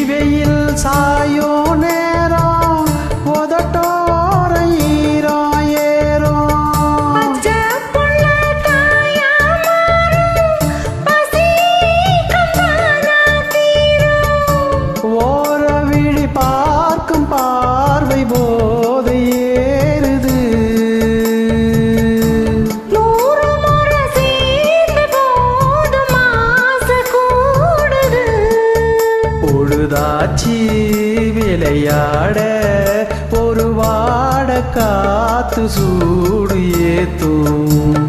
வெயில் சாயோ நேரம் உதட்டோர ஈரம் ஏறும் ஓர விழி பார்க்கும் பார்வை போதை ஏறுது பொழுதாச்சி விளையாட ஒரு வாட காத்து சூடு ஏத்தும்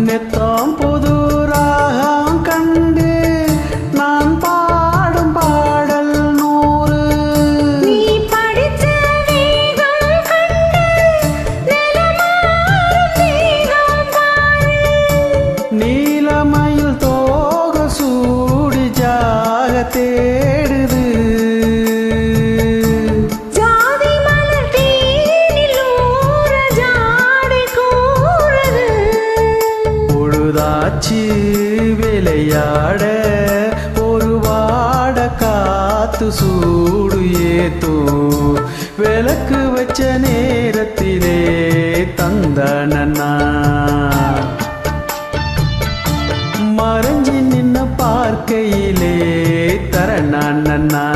நெத்தம் புது ராகம் கண்டு நான் பாடும் பாடல் 100 நீ படிச்ச வேகம் கண்டு நீலமயில் தோக சூடி ஜாக தேடுது பொழுதாச்சி விளையாட ஒரு வாட காத்து சூடு ஏத்தும் விளக்கு வச்ச நேரத்திலே தந்தனா மறைஞ்சி நின்ன பார்க்கையிலே தரணா